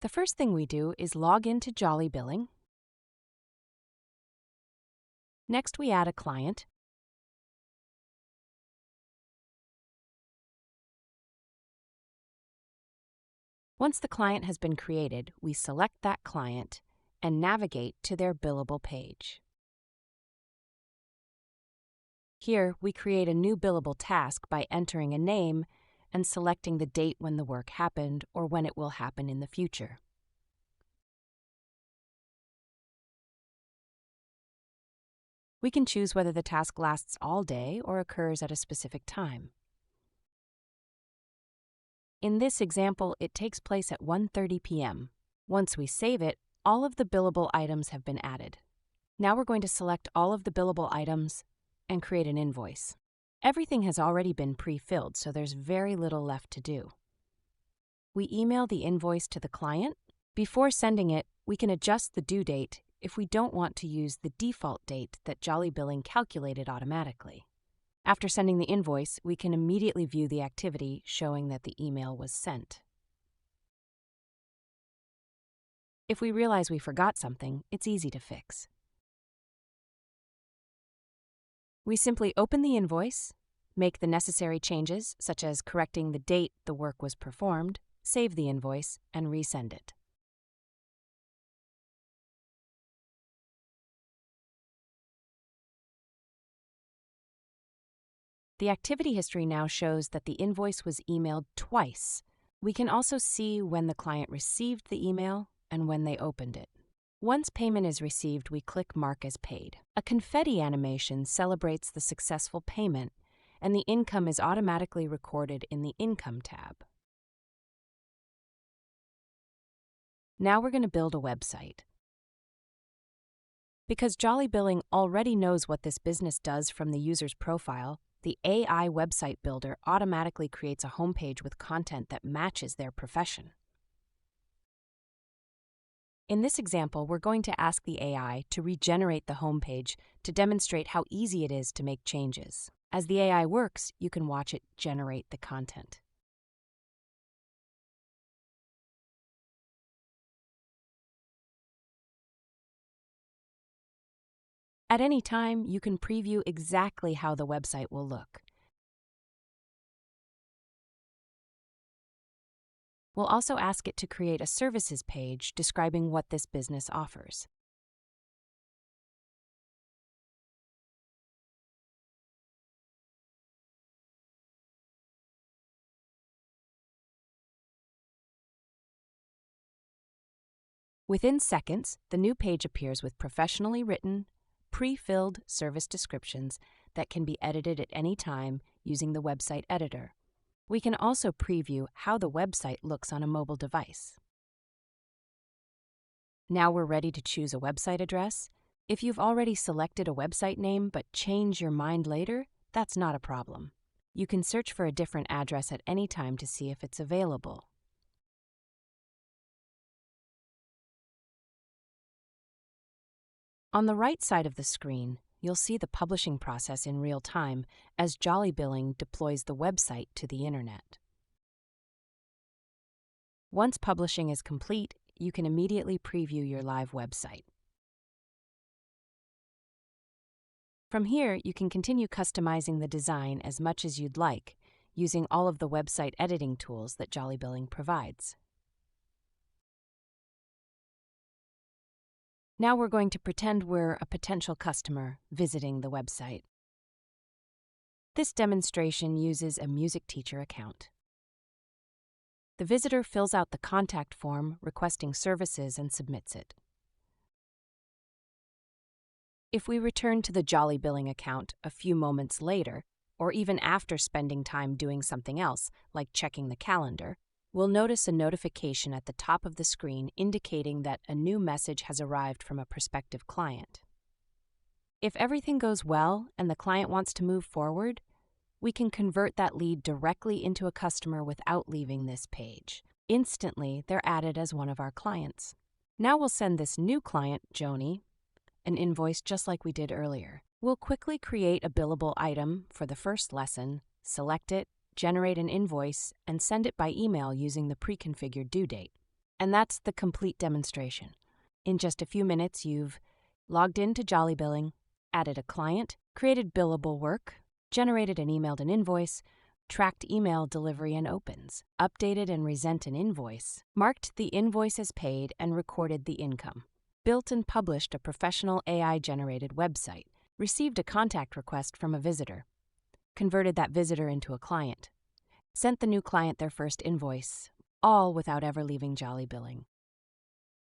The first thing we do is log into JollyBilling. Next, we add a client. Once the client has been created, we select that client and navigate to their billable page. Here, we create a new billable task by entering a name and selecting the date when the work happened or when it will happen in the future. We can choose whether the task lasts all day or occurs at a specific time. In this example, it takes place at 1:30 p.m. Once we save it, all of the billable items have been added. Now we're going to select all of the billable items and create an invoice. Everything has already been pre-filled, so there's very little left to do. We email the invoice to the client. Before sending it, we can adjust the due date if we don't want to use the default date that JollyBilling calculated automatically. After sending the invoice, we can immediately view the activity showing that the email was sent. If we realize we forgot something, it's easy to fix. We simply open the invoice, make the necessary changes, such as correcting the date the work was performed, save the invoice, and resend it. The activity history now shows that the invoice was emailed twice. We can also see when the client received the email and when they opened it. Once payment is received, we click Mark as Paid. A confetti animation celebrates the successful payment, and the income is automatically recorded in the Income tab. Now we're going to build a website. Because JollyBilling already knows what this business does from the user's profile, the AI website builder automatically creates a homepage with content that matches their profession. In this example, we're going to ask the AI to regenerate the homepage to demonstrate how easy it is to make changes. As the AI works, you can watch it generate the content. At any time, you can preview exactly how the website will look. We'll also ask it to create a services page describing what this business offers. Within seconds, the new page appears with professionally written, pre-filled service descriptions that can be edited at any time using the website editor. We can also preview how the website looks on a mobile device. Now we're ready to choose a website address. If you've already selected a website name but change your mind later, that's not a problem. You can search for a different address at any time to see if it's available. On the right side of the screen, you'll see the publishing process in real time as JollyBilling deploys the website to the internet. Once publishing is complete, you can immediately preview your live website. From here, you can continue customizing the design as much as you'd like, using all of the website editing tools that JollyBilling provides. Now we're going to pretend we're a potential customer visiting the website. This demonstration uses a music teacher account. The visitor fills out the contact form requesting services and submits it. If we return to the JollyBilling account a few moments later, or even after spending time doing something else, like checking the calendar, we'll notice a notification at the top of the screen indicating that a new message has arrived from a prospective client. If everything goes well and the client wants to move forward, we can convert that lead directly into a customer without leaving this page. Instantly, they're added as one of our clients. Now we'll send this new client, Joni, an invoice just like we did earlier. We'll quickly create a billable item for the first lesson, select it, generate an invoice, and send it by email using the pre-configured due date. And that's the complete demonstration. In just a few minutes, you've logged into JollyBilling, added a client, created billable work, generated and emailed an invoice, tracked email delivery and opens, updated and resent an invoice, marked the invoice as paid, and recorded the income, built and published a professional AI-generated website, received a contact request from a visitor, converted that visitor into a client, sent the new client their first invoice, all without ever leaving JollyBilling.